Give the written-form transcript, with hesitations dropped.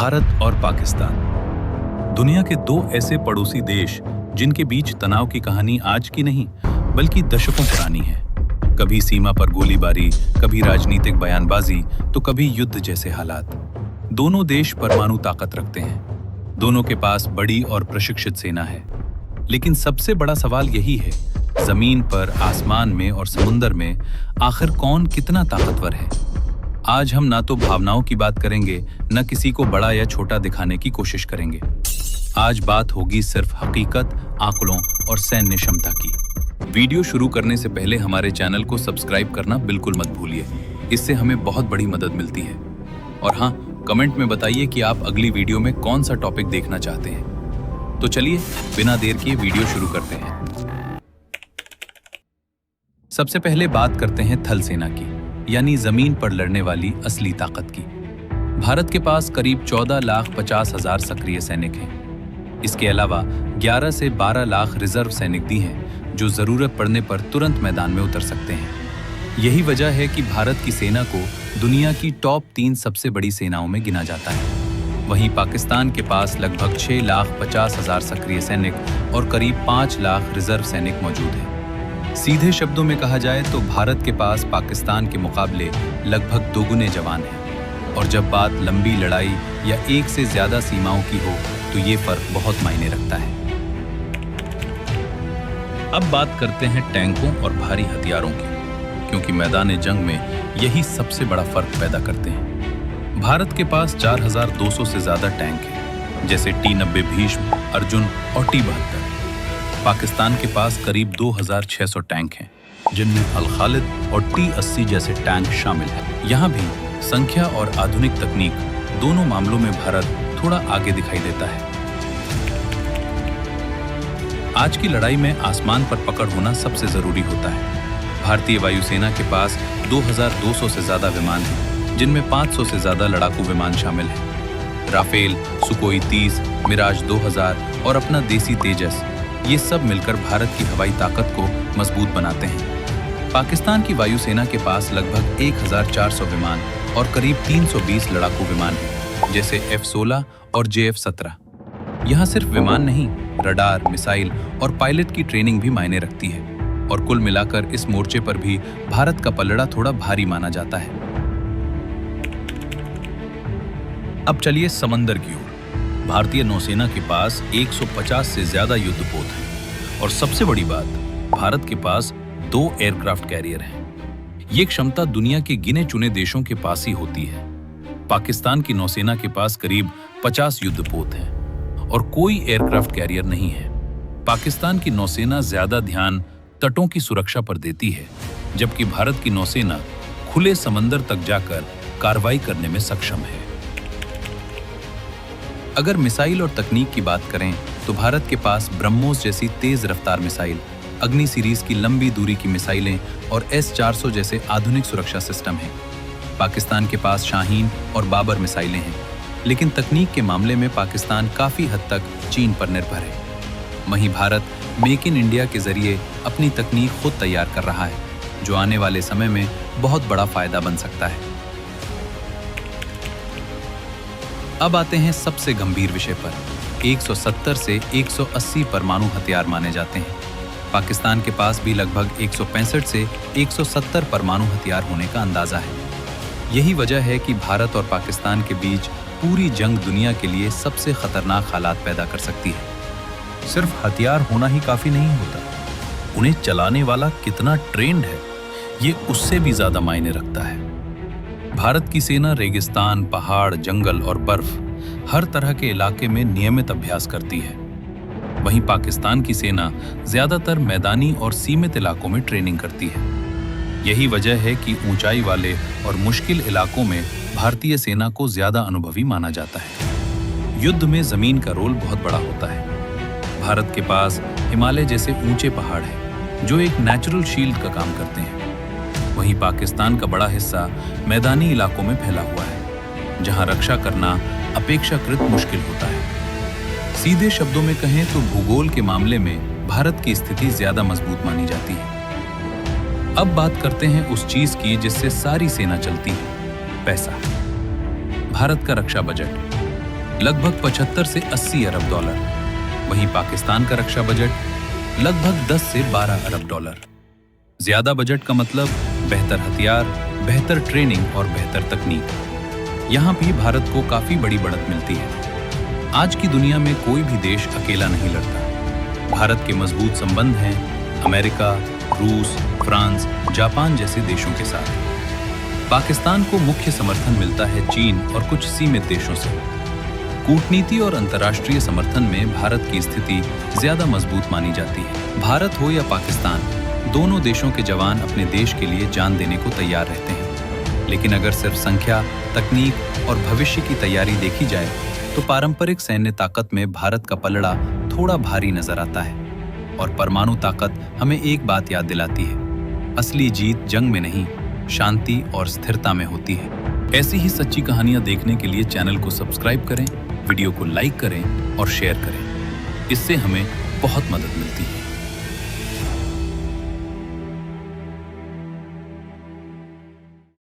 भारत और पाकिस्तान दुनिया के दो ऐसे पड़ोसी देश जिनके बीच तनाव की कहानी आज की नहीं बल्कि दशकों पुरानी है। कभी सीमा पर गोलीबारी, कभी राजनीतिक बयानबाजी, तो कभी युद्ध जैसे हालात। दोनों देश परमाणु ताकत रखते हैं, दोनों के पास बड़ी और प्रशिक्षित सेना है। लेकिन सबसे बड़ा सवाल यही है, जमीन पर, आसमान में और समुंदर में आखिर कौन कितना ताकतवर है। आज हम ना तो भावनाओं की बात करेंगे, न किसी को बड़ा या छोटा दिखाने की कोशिश करेंगे। आज बात होगी सिर्फ हकीकत, आंकड़ों और सैन्य क्षमता की। वीडियो शुरू करने से पहले हमारे चैनल को सब्सक्राइब करना बिल्कुल मत भूलिए, इससे हमें बहुत बड़ी मदद मिलती है। और हाँ, कमेंट में बताइए कि आप अगली वीडियो में कौन सा टॉपिक देखना चाहते हैं। तो चलिए बिना देर किए वीडियो शुरू करते हैं। सबसे पहले बात करते हैं थल सेना की, यानी जमीन पर लड़ने वाली असली ताकत की। भारत के पास करीब 14,50,000 सक्रिय सैनिक हैं। इसके अलावा 11 से 12 लाख रिजर्व सैनिक भी हैं, जो जरूरत पड़ने पर तुरंत मैदान में उतर सकते हैं। यही वजह है कि भारत की सेना को दुनिया की टॉप 3 सबसे बड़ी सेनाओं में गिना जाता है। वहीं पाकिस्तान के पास लगभग 6,50,000 सक्रिय सैनिक और करीब 5 लाख रिजर्व सैनिक मौजूद हैं। सीधे शब्दों में कहा जाए तो भारत के पास पाकिस्तान के मुकाबले लगभग दोगुने जवान हैं। और जब बात लंबी लड़ाई या एक से ज्यादा सीमाओं की हो तो ये फर्क बहुत मायने रखता है। अब बात करते हैं टैंकों और भारी हथियारों की, क्योंकि मैदान जंग में यही सबसे बड़ा फर्क पैदा करते हैं। भारत के पास 4,200 से ज्यादा टैंक हैं, जैसे T-90 भीष्म, अर्जुन और T-72। पाकिस्तान के पास करीब 2,600 टैंक हैं, जिनमें अल खालिद और T-80 जैसे टैंक शामिल हैं। यहाँ भी संख्या और आधुनिक तकनीक दोनों मामलों में भारत थोड़ा आगे दिखाई देता है। आज की लड़ाई में आसमान पर पकड़ होना सबसे जरूरी होता है। भारतीय वायुसेना के पास 2,200 से ज्यादा विमान हैं, जिनमें 500 से ज्यादा लड़ाकू विमान शामिल हैं। राफेल, सुकोई 30, मिराज 2000 और अपना देसी तेजस, ये सब मिलकर भारत की हवाई ताकत को मजबूत बनाते हैं। पाकिस्तान की वायुसेना के पास लगभग 1,400 विमान और करीब 320 लड़ाकू विमान हैं, जैसे F-16 और JF-17। यहाँ सिर्फ विमान नहीं, रडार, मिसाइल और पायलट की ट्रेनिंग भी मायने रखती है। और कुल मिलाकर इस मोर्चे पर भी भारत का पलड़ा थोड़ा भारी माना जाता है। अब चलिए समंदर की ओर। भारतीय नौसेना के पास 150 से ज्यादा युद्धपोत हैं और सबसे बड़ी बात, भारत के पास 2 एयरक्राफ्ट कैरियर हैं। ये क्षमता दुनिया के गिने चुने देशों के पास ही होती है। पाकिस्तान की नौसेना के पास करीब 50 युद्धपोत हैं और कोई एयरक्राफ्ट कैरियर नहीं है। पाकिस्तान की नौसेना ज्यादा ध्यान तटों की सुरक्षा पर देती है, जबकि भारत की नौसेना खुले समंदर तक जाकर कार्रवाई करने में सक्षम है। अगर मिसाइल और तकनीक की बात करें तो भारत के पास ब्रह्मोस जैसी तेज रफ्तार मिसाइल, अग्नि सीरीज की लंबी दूरी की मिसाइलें और S-400 जैसे आधुनिक सुरक्षा सिस्टम हैं। पाकिस्तान के पास शाहीन और बाबर मिसाइलें हैं, लेकिन तकनीक के मामले में पाकिस्तान काफी हद तक चीन पर निर्भर है। वहीं भारत मेक इन इंडिया के जरिए अपनी तकनीक खुद तैयार कर रहा है, जो आने वाले समय में बहुत बड़ा फायदा बन सकता है। अब आते हैं सबसे गंभीर विषय पर। 170 से 180 परमाणु हथियार माने जाते हैं। पाकिस्तान के पास भी लगभग 165 से 170 परमाणु हथियार होने का अंदाजा है। यही वजह है कि भारत और पाकिस्तान के बीच पूरी जंग दुनिया के लिए सबसे खतरनाक हालात पैदा कर सकती है। सिर्फ हथियार होना ही काफी नहीं होता, उन्हें चलाने वाला कितना ट्रेंड है, ये उससे भी ज्यादा मायने रखता है। भारत की सेना रेगिस्तान, पहाड़, जंगल और बर्फ हर तरह के इलाके में नियमित अभ्यास करती है। वहीं पाकिस्तान की सेना ज्यादातर मैदानी और सीमित इलाकों में ट्रेनिंग करती है। यही वजह है कि ऊंचाई वाले और मुश्किल इलाकों में भारतीय सेना को ज्यादा अनुभवी माना जाता है। युद्ध में जमीन का रोल बहुत बड़ा होता है। भारत के पास हिमालय जैसे ऊंचे पहाड़ हैं, जो एक नेचुरल शील्ड का काम करते हैं। वहीं पाकिस्तान का बड़ा हिस्सा मैदानी इलाकों में फैला हुआ है, जहां रक्षा करना अपेक्षाकृत मुश्किल होता है। सीधे शब्दों में कहें तो भूगोल के मामले में भारत की स्थिति ज्यादा मजबूत मानी जाती है। अब बात करते हैं उस चीज की जिससे सारी सेना चलती है, पैसा। भारत का रक्षा बजट लगभग 75 से 80 अरब डॉलर। वहीं पाकिस्तान का रक्षा बजट लगभग 10 से 12 अरब डॉलर। ज्यादा बजट का मतलब बेहतर हथियार, बेहतर ट्रेनिंग और बेहतर तकनीक। यहाँ भी भारत को काफी बड़ी बढ़त मिलती है। आज की दुनिया में कोई भी देश अकेला नहीं लड़ता। भारत के मजबूत संबंध हैं अमेरिका, रूस, फ्रांस, जापान जैसे देशों के साथ। पाकिस्तान को मुख्य समर्थन मिलता है चीन और कुछ सीमित देशों से। कूटनीति और अंतर्राष्ट्रीय समर्थन में भारत की स्थिति ज्यादा मजबूत मानी जाती है। भारत हो या पाकिस्तान, दोनों देशों के जवान अपने देश के लिए जान देने को तैयार रहते हैं। लेकिन अगर सिर्फ संख्या, तकनीक और भविष्य की तैयारी देखी जाए तो पारंपरिक सैन्य ताकत में भारत का पलड़ा थोड़ा भारी नजर आता है। और परमाणु ताकत हमें एक बात याद दिलाती है, असली जीत जंग में नहीं, शांति और स्थिरता में होती है। ऐसी ही सच्ची कहानियां देखने के लिए चैनल को सब्सक्राइब करें, वीडियो को लाइक करें और शेयर करें। इससे हमें बहुत मदद मिलती है।